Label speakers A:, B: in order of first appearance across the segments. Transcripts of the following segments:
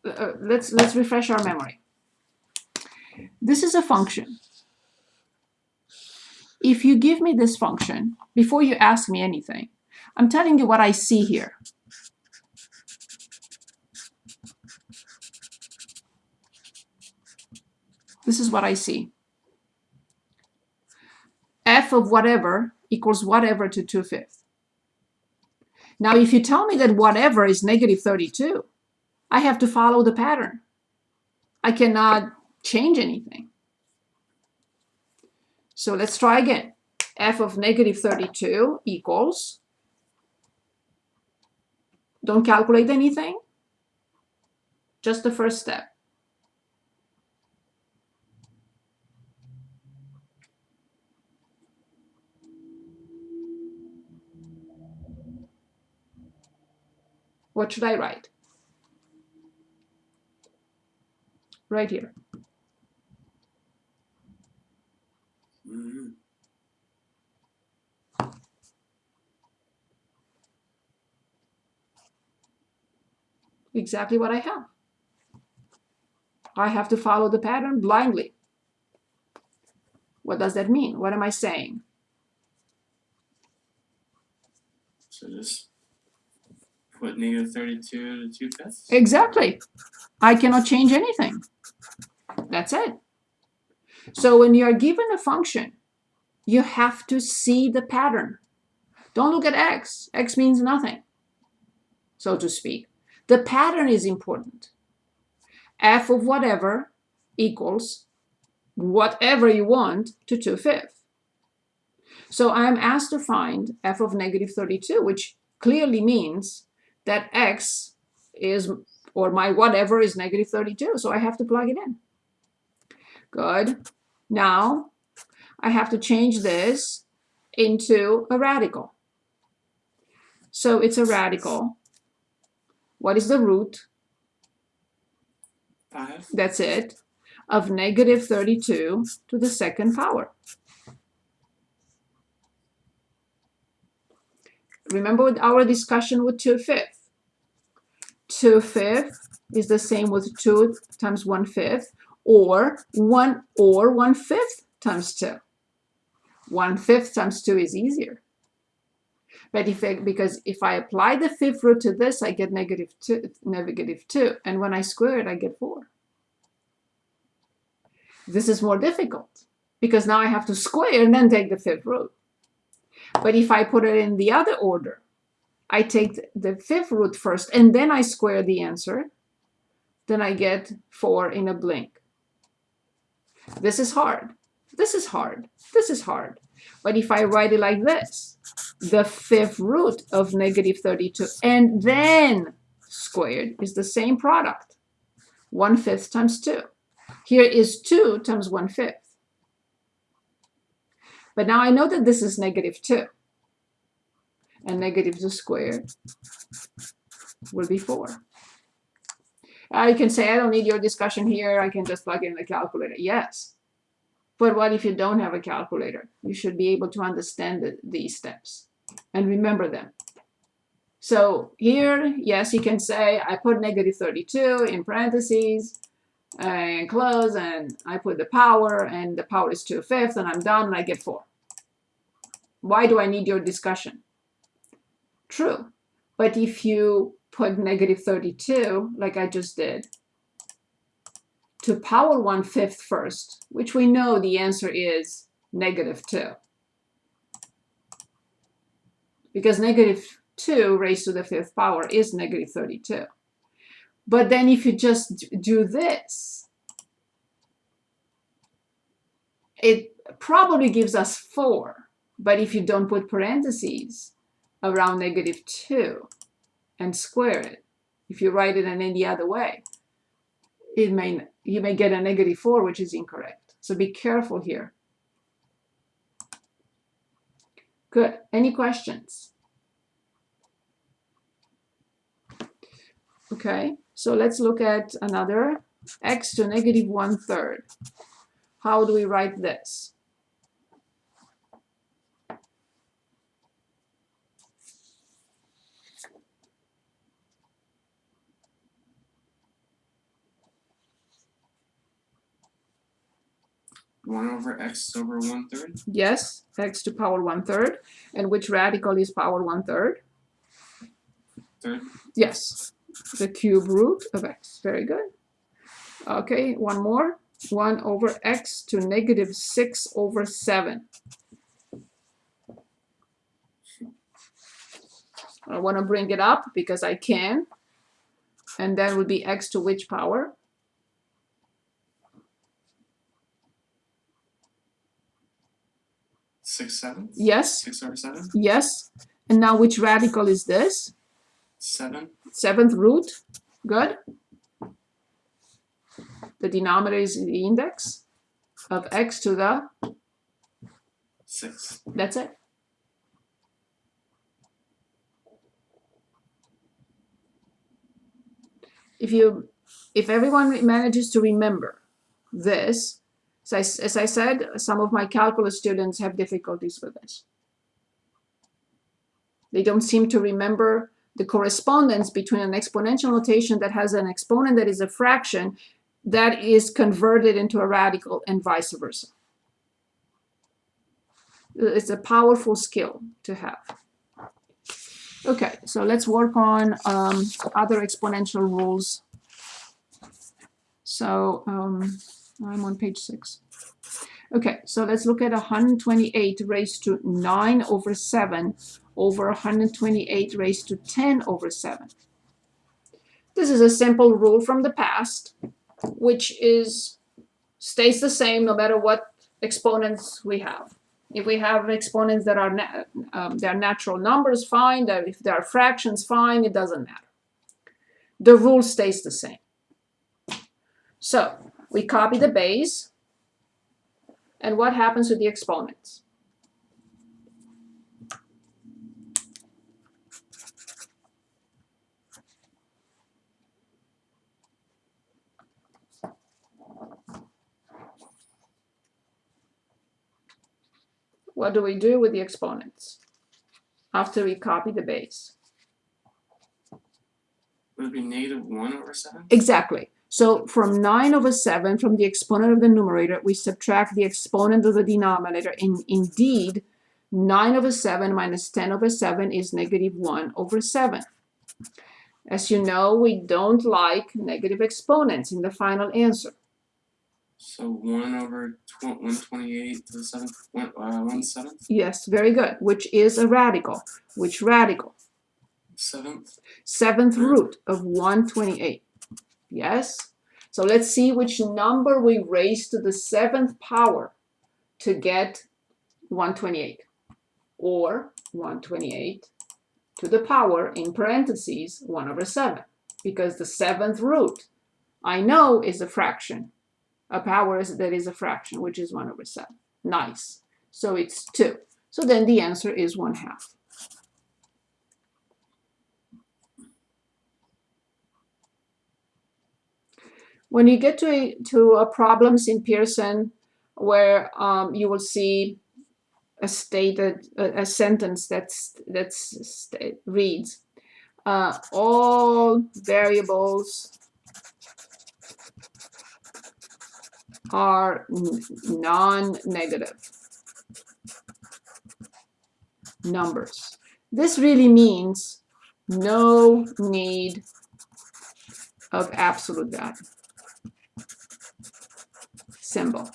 A: let's refresh our memory. This is a function. If you give me this function, before you ask me anything, I'm telling you what I see here. This is what I see. F of whatever equals whatever to 2/5. Now, if you tell me that whatever is negative 32, I have to follow the pattern. I cannot change anything. So let's try again. F of negative 32 equals, don't calculate anything, just the first step. What should I write? Right here. Exactly what I have. I have to follow the pattern blindly. What does that mean? What am I saying?
B: So just put negative 32 to 2/5?
A: Exactly. I cannot change anything. That's it. So when you are given a function, you have to see the pattern. Don't look at x. X means nothing, so to speak. The pattern is important. F of whatever equals whatever you want to 2/5. So I'm asked to find f of negative 32, which clearly means that x is, or my whatever is negative 32. So I have to plug it in. Good. Now I have to change this into a radical. So it's a radical. What is the root?
B: 5.
A: That's it. Of negative 32 to the second power. Remember our discussion with 2/5. 2/5 is the same with 2 times 1/5, or 1/5 times 2. 1/5 times 2 is easier. But because if I apply the fifth root to this, I get negative 2, and when I square it, I get 4. This is more difficult because now I have to square and then take the fifth root. But if I put it in the other order, I take the fifth root first and then I square the answer, then I get 4 in a blink. This is hard. This is hard. This is hard. But if I write it like this, the fifth root of negative 32 and then squared is the same product. 1/5 times 2. Here is 2 times 1/5. But now I know that this is negative 2. And negative 2 squared will be 4. You can say, I don't need your discussion here. I can just plug in the calculator. Yes. But what if you don't have a calculator? You should be able to understand these steps and remember them. So here, yes, you can say, I put negative 32 in parentheses and close, and I put the power, and the power is 2/5, and I'm done, and I get 4. Why do I need your discussion? True. But if you put negative 32, like I just did, to power 1/5 first, which we know the answer is negative 2. Because negative 2 raised to the 5th power is negative 32. But then if you just do this, it probably gives us 4. But if you don't put parentheses around negative 2 and square it, if you write it in any other way, you may get a negative 4, which is incorrect. So be careful here. Good. Any questions? Okay, so let's look at another x to negative 1/3. How do we write this?
B: 1 over x over 1/3.
A: Yes, x to power 1/3. And which radical is power 1/3?
B: Third.
A: Yes, the cube root of x. Very good. Okay, one more. 1 over x to negative 6 over 7. I want to bring it up because I can. And then would be x to which power?
B: 6/7.
A: Yes,
B: 6 over 7.
A: yes. And now which radical is this?
B: 7.
A: 7th root. Good. The denominator is the index of x to the,
B: 6.
A: that's it. If everyone manages to remember this, so as I said, some of my calculus students have difficulties with this. They don't seem to remember the correspondence between an exponential notation that has an exponent that is a fraction that is converted into a radical and vice versa. It's a powerful skill to have. Okay, so let's work on other exponential rules. So I'm on page 6. Okay, so let's look at 128 raised to 9 over 7 over 128 raised to 10 over 7. This is a simple rule from the past, which stays the same no matter what exponents we have. If we have exponents that are they're natural numbers, fine. If they are fractions, fine. It doesn't matter. The rule stays the same. So we copy the base. And what happens with the exponents? What do we do with the exponents after we copy the base?
B: Would it be negative 1 over 7?
A: Exactly. So from 9 over 7, from the exponent of the numerator, we subtract the exponent of the denominator. And indeed, 9 over 7 minus 10 over 7 is negative 1 over 7. As you know, we don't like negative exponents in the final answer.
B: So 1 over 128 to the 7th, 1/7?
A: Yes, very good. Which is a radical. Which radical?
B: 7th.
A: 7th root of 128. Yes? So let's see which number we raise to the 7th power to get 128. Or 128 to the power, in parentheses, 1 over 7. Because the 7th root, I know, is a fraction. A power that is a fraction, which is 1 over 7. Nice. So it's 2. So then the answer is 1/2. When you get to problems in Pearson where you will see a sentence that reads, all variables are non-negative numbers. This really means no need of absolute value symbol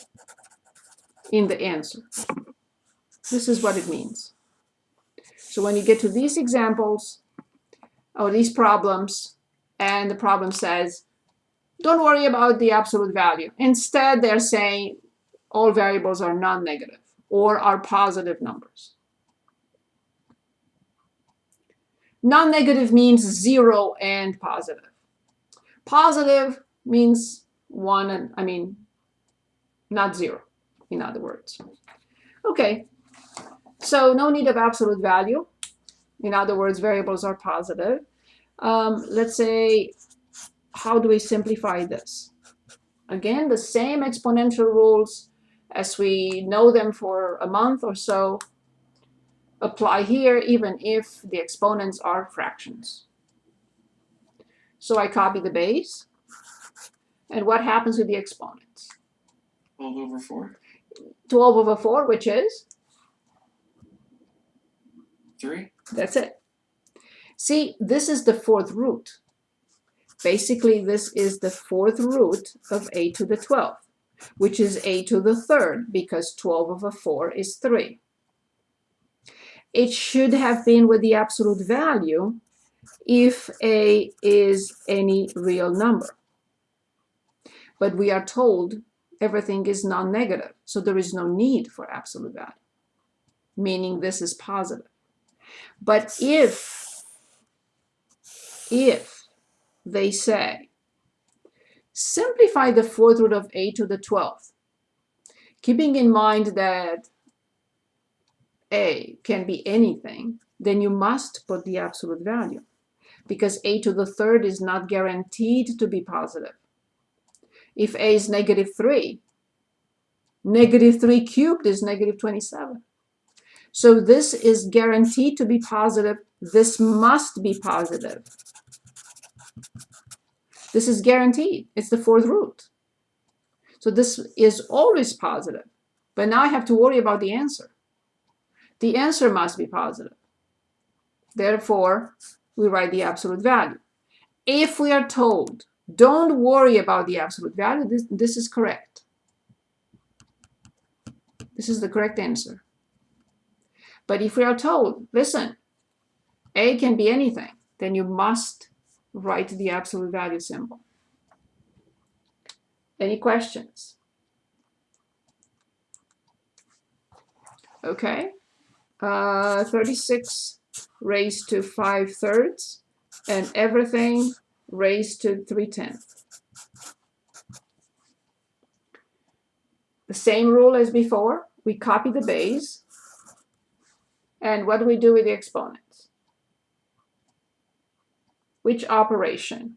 A: in the answer. This is what it means. So when you get to these examples or these problems, and the problem says, don't worry about the absolute value. Instead, they're saying all variables are non-negative or are positive numbers. Non-negative means 0 and positive. Positive means 1 and, not 0, in other words. Okay, so no need of absolute value. In other words, variables are positive. Let's say, how do we simplify this? Again, the same exponential rules as we know them for a month or so apply here, even if the exponents are fractions. So I copy the base. And what happens with the exponents?
B: 12 over 4.
A: 12 over 4, which is?
B: 3.
A: That's it. See, this is the fourth root. Basically, this is the fourth root of a to the 12th, which is a to the third, because 12 over 4 is 3. It should have been with the absolute value if a is any real number. But we are told everything is non-negative, so there is no need for absolute value, meaning this is positive. But if they say, simplify the fourth root of a to the 12th, keeping in mind that a can be anything, then you must put the absolute value, because a to the third is not guaranteed to be positive. If a is -3, -3 cubed is -27. So this is guaranteed to be positive. This must be positive. This is guaranteed. It's the fourth root. So this is always positive. But now I have to worry about the answer. The answer must be positive. Therefore, we write the absolute value. If we are told, don't worry about the absolute value, this is correct. This is the correct answer. But if we are told, listen, a can be anything, then you must write the absolute value symbol. Any questions? Okay. 36 raised to 5/3 and everything raised to 3/10. The same rule as before. We copy the base. And what do we do with the exponents? Which operation?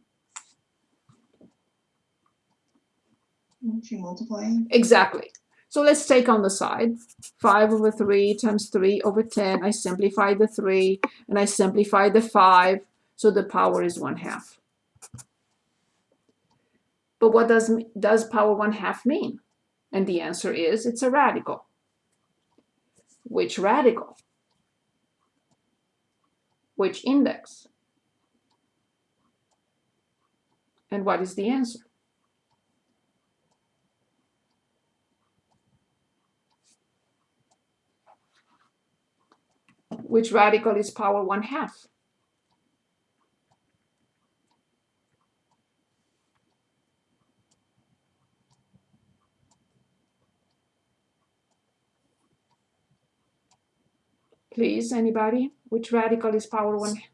C: Aren't you multiplying?
A: Exactly. So let's take on the side. 5 over 3 times 3 over 10. I simplify the 3 and I simplify the 5. So the power is 1/2. But what does power 1/2 mean? And the answer is it's a radical. Which radical? Which index? And what is the answer? Which radical is power 1/2? Please, anybody? Which radical is power 1/2?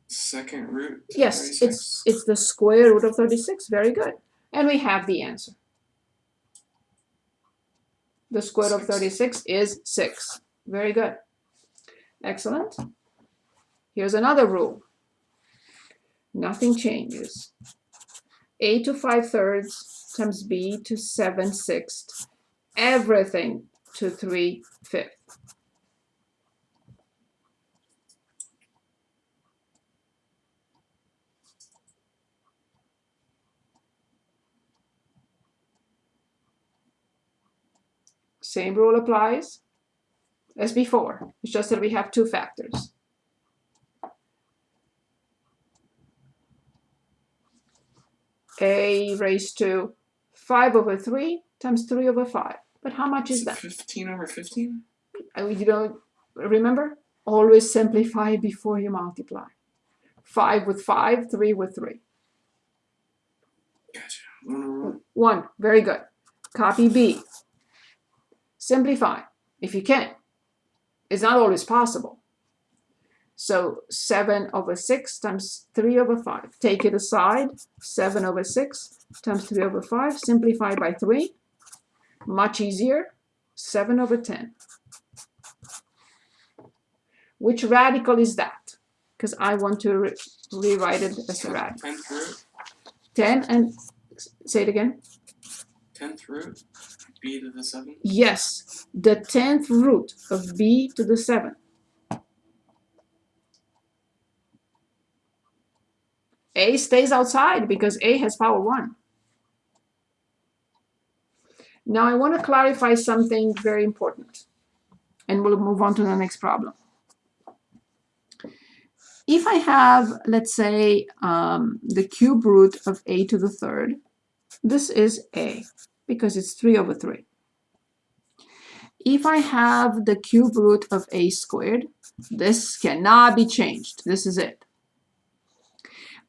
B: Second root.
A: Yes,
B: 36.
A: it's the square root of 36. Very good. And we have the answer. The square root of 36 is 6. Very good. Excellent. Here's another rule. Nothing changes. A to 5/3 times b to 7/6, everything to 3/5. Same rule applies as before. It's just that we have two factors. A raised to 5 over 3 times 3 over 5. But how much is that?
B: 15 over 15?
A: You don't remember? Always simplify before you multiply. 5 with 5, 3 with 3.
B: Gotcha. 1 over 1.
A: 1. Very good. Copy B. Simplify if you can. It's not always possible. So 7 over 6 times 3 over 5. Take it aside. 7 over 6 times 3 over 5. Simplify by 3. Much easier. 7 over 10. Which radical is that? Because I want to rewrite it as a radical.
B: 10th root.
A: 10 and say it again.
B: 10th root. B to the 7.
A: Yes, the 10th root of b to the 7th. A stays outside because a has power 1. Now I want to clarify something very important, and we'll move on to the next problem. If I have, let's say, the cube root of a to the third, this is a, because it's 3/3. If I have the cube root of a squared, this cannot be changed. This is it.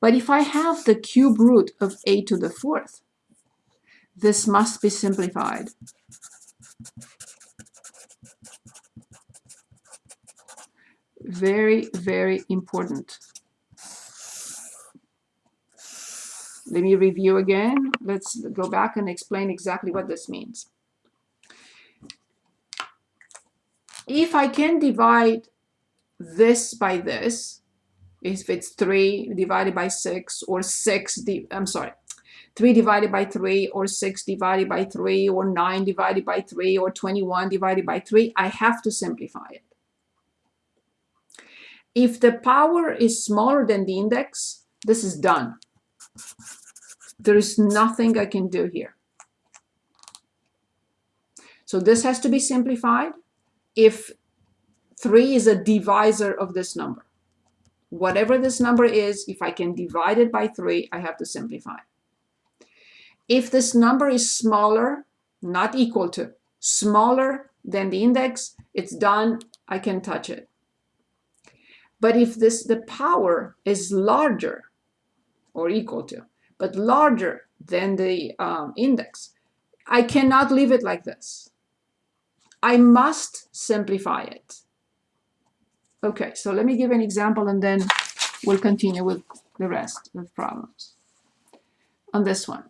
A: But if I have the cube root of a to the fourth, this must be simplified. Very, very important. Let me review again. Let's go back and explain exactly what this means. If I can divide this by this, if it's 3 divided by 6 or 3 divided by 3 or 6 divided by 3 or 9 divided by 3 or 21 divided by 3, I have to simplify it. If the power is smaller than the index, this is done. There is nothing I can do here. So this has to be simplified if 3 is a divisor of this number. Whatever this number is, if I can divide it by 3, I have to simplify. If this number is smaller, not equal to, smaller than the index, it's done, I can touch it. But if the power is larger or equal to, but larger than the index, I cannot leave it like this. I must simplify it. Okay, so let me give an example and then we'll continue with the rest of the problems on this one.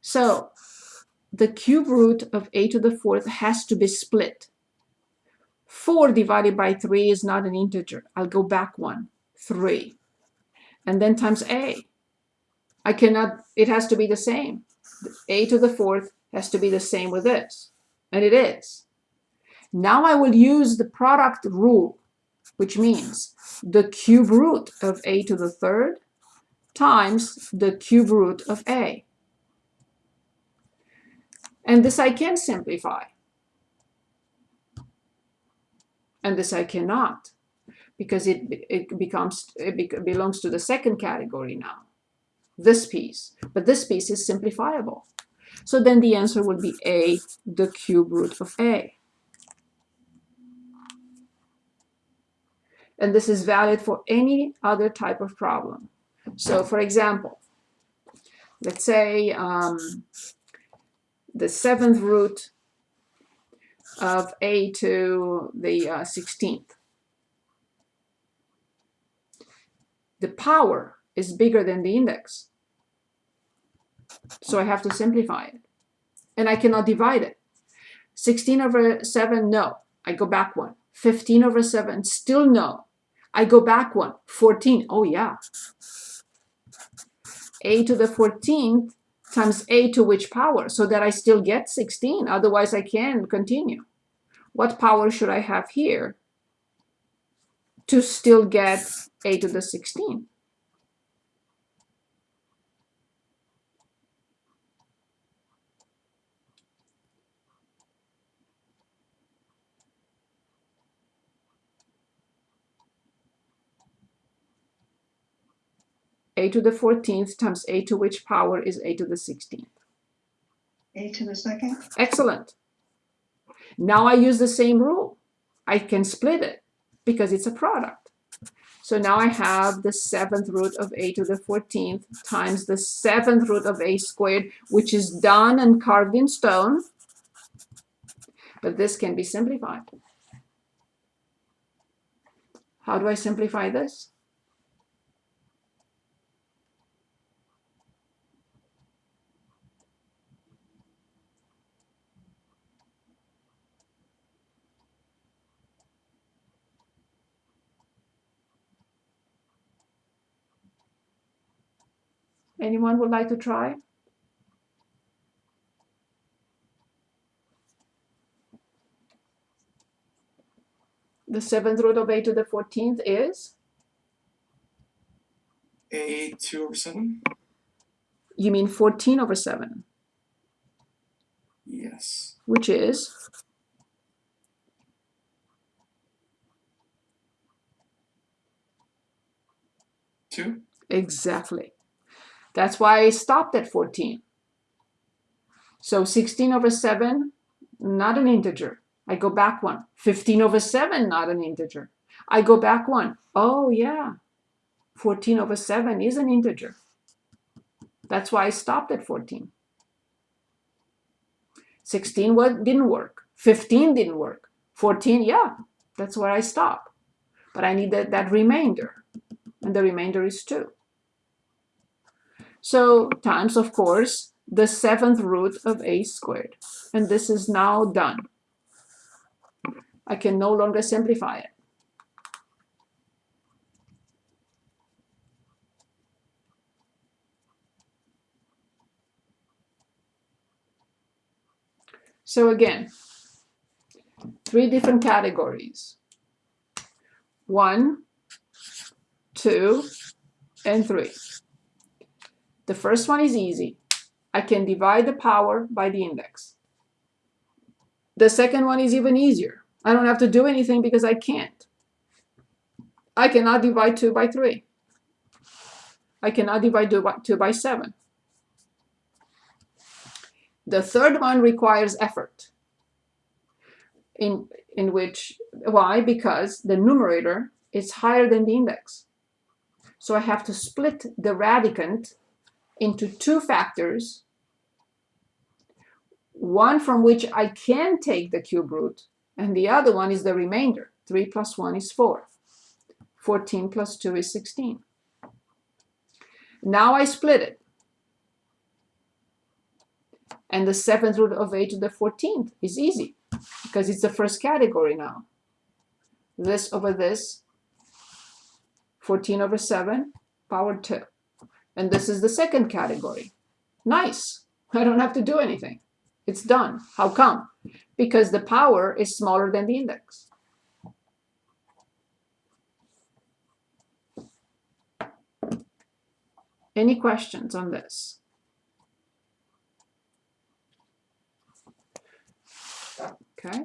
A: So the cube root of a to the fourth has to be split. 4 divided by 3 is not an integer. I'll go back 1, 3. And then times a. I cannot, it has to be the same. A to the fourth has to be the same with this. And it is. Now I will use the product rule, which means the cube root of a to the third times the cube root of a. And this I can simplify. And this I cannot, because it belongs to the second category now, this piece. But this piece is simplifiable. So then the answer would be a, the cube root of a. And this is valid for any other type of problem. So for example, let's say the 7th root of a to the 16th. The power is bigger than the index. So I have to simplify it. And I cannot divide it. 16 over 7, no. I go back 1. 15 over 7, still no. I go back 1. 14, oh yeah. A to the 14th times a to which power? So that I still get 16. Otherwise, I can't continue. What power should I have here to still get a to the 16th? A to the 14th times a to which power is a to the 16th?
C: A to the second?
A: Excellent. Now I use the same rule. I can split it because it's a product. So now I have the 7th root of a to the 14th times the 7th root of a squared, which is done and carved in stone. But this can be simplified. How do I simplify this? Anyone would like to try? The 7th root of a to the 14th is?
B: A 2 over 7?
A: You mean 14 over 7?
B: Yeah. Yes.
A: which is
B: Two.
A: exactly. That's why I stopped at 14. So 16 over 7, not an integer. I go back one. 15 over 7, not an integer. I go back one. Oh, yeah. 14 over 7 is an integer. That's why I stopped at 14. 16 didn't work. 15 didn't work. 14, yeah, that's where I stop. But I need that remainder. And the remainder is 2. So times, of course, the 7th root of a squared. And this is now done. I can no longer simplify it. So again, 3 different categories. 1, 2, and 3. The first one is easy. I can divide the power by the index. The second one is even easier. I don't have to do anything because I can't. I cannot divide 2 by 3. I cannot divide 2 by 7. The third one requires effort. In which, why? Because the numerator is higher than the index. So I have to split the radicand into 2 factors, one from which I can take the cube root, and the other one is the remainder. 3 plus 1 is 4. 14 plus 2 is 16. Now I split it. And the 7th root of a to the 14th is easy, because it's the first category now. This over this, 14 over 7, power 2. And this is the second category. Nice. I don't have to do anything. It's done. How come? Because the power is smaller than the index. Any questions on this? Okay.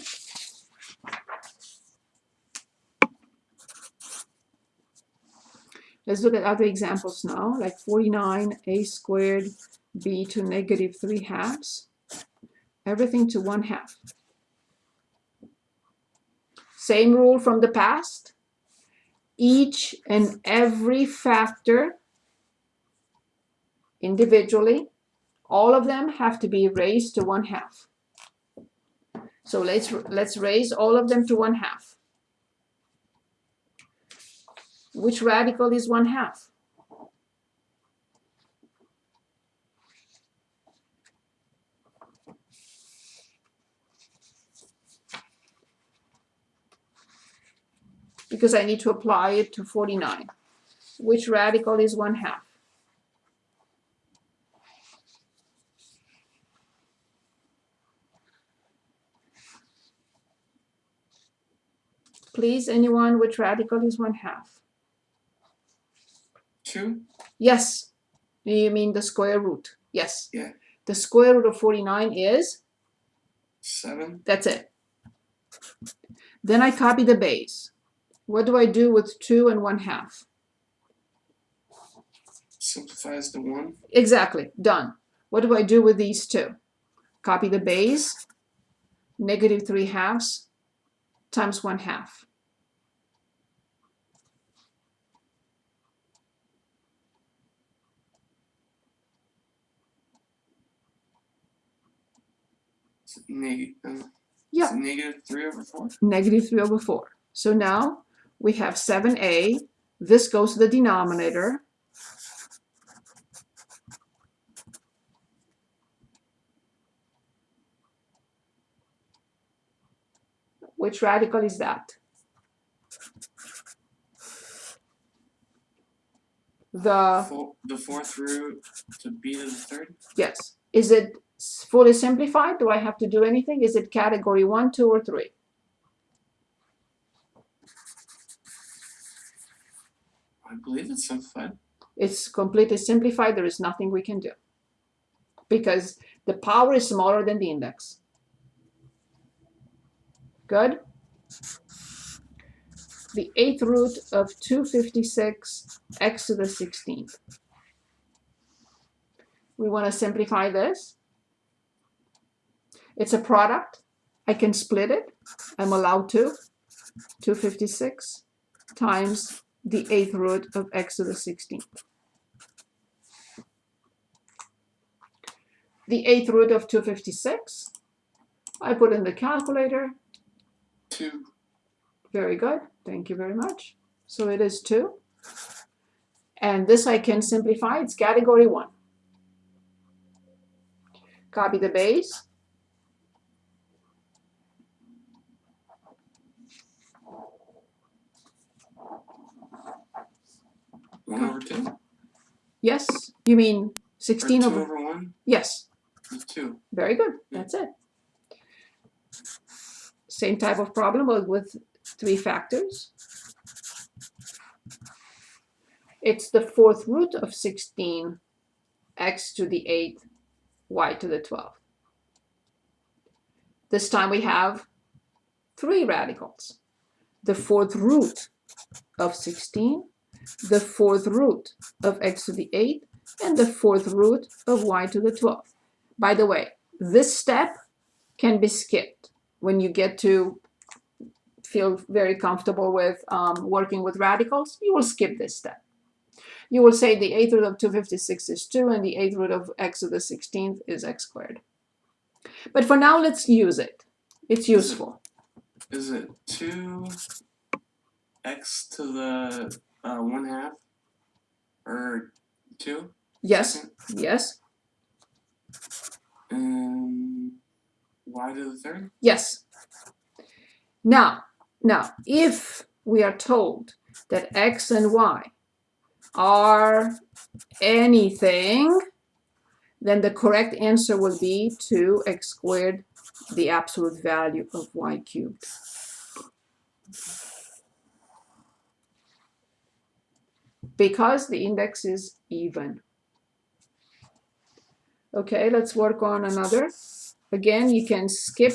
A: Let's look at other examples now, like 49a squared b to negative 3/2. Everything to 1/2. Same rule from the past. Each and every factor individually, all of them have to be raised to 1/2. So let's raise all of them to 1/2. Which radical is 1/2? Because I need to apply it to 49. Which radical is 1/2? Please, anyone, which radical is 1/2?
B: 2.
A: Yes. You mean the square root? Yes.
B: Yeah.
A: The square root of 49 is?
B: 7.
A: That's it. Then I copy the base. What do I do with 2 and 1/2?
B: Simplifies to 1.
A: Exactly. Done. What do I do with these two? Copy the base. Negative 3/2 times 1/2.
B: It's negative.
A: Yeah.
B: It's negative 3 over 4.
A: Negative 3 over 4. So now we have 7a. This goes to the denominator. Which radical is that?
B: The 4th root to b to the 3rd.
A: Yes. Is it fully simplified? Do I have to do anything? Is it category 1, 2, or 3?
B: I believe it's simplified.
A: It's completely simplified. There is nothing we can do because the power is smaller than the index. Good? The 8th root of 256 x to the 16th. We want to simplify this. It's a product. I can split it. I'm allowed to. 256 times the 8th root of x to the 16th. The 8th root of 256, I put in the calculator.
B: 2.
A: Very good. Thank you very much. So it is 2. And this I can simplify. It's category 1. Copy the base.
B: One over 2?
A: Yes, you mean
B: Or
A: 16
B: 2
A: over,
B: over 1
A: yes,
B: is 2.
A: very good, that's it. Same type of problem but with 3 factors. It's the 4th root of 16 x to the 8th y to the 12th. This time we have 3 radicals. The 4th root of 16, the 4th root of x to the 8th, and the 4th root of y to the 12th. By the way, this step can be skipped when you get to feel very comfortable with working with radicals. You will skip this step. You will say the 8th root of 256 is 2 and the 8th root of x to the 16th is x squared. But for now, let's use it. It's useful.
B: Is it 2 x to the 1/2 or 2?
A: Yes,
B: Second?
A: yes,
B: And y to the 3rd?
A: yes. Now, if we are told that x and y are anything, then the correct answer will be 2x squared, the absolute value of y cubed. Because the index is even. Okay, let's work on another. Again, you can skip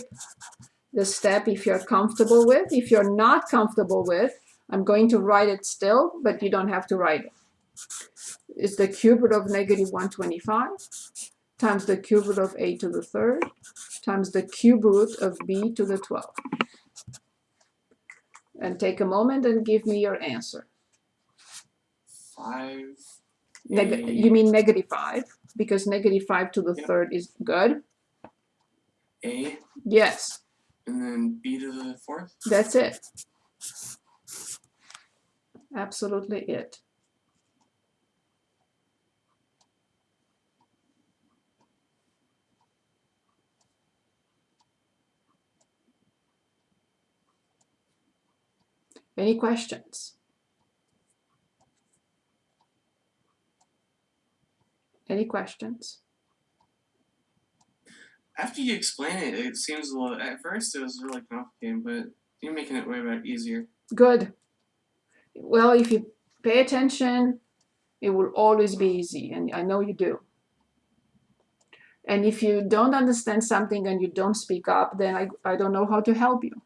A: the step if you're comfortable with. If you're not comfortable with, I'm going to write it still, but you don't have to write it. It's the cube root of negative 125 times the cube root of a to the 3rd times the cube root of b to the 12th. And take a moment and give me your answer.
B: 5.
A: You mean negative 5, because negative 5 to the 3rd is good.
B: A,
A: Yes,
B: and then b to the 4th?
A: that's it. Absolutely it. Any questions? Any questions?
B: After you explain it, it seems a little. At first, it was really complicated, but you're making it way back easier.
A: Good. Well, if you pay attention, it will always be easy, and I know you do. And if you don't understand something and you don't speak up, then I don't know how to help you.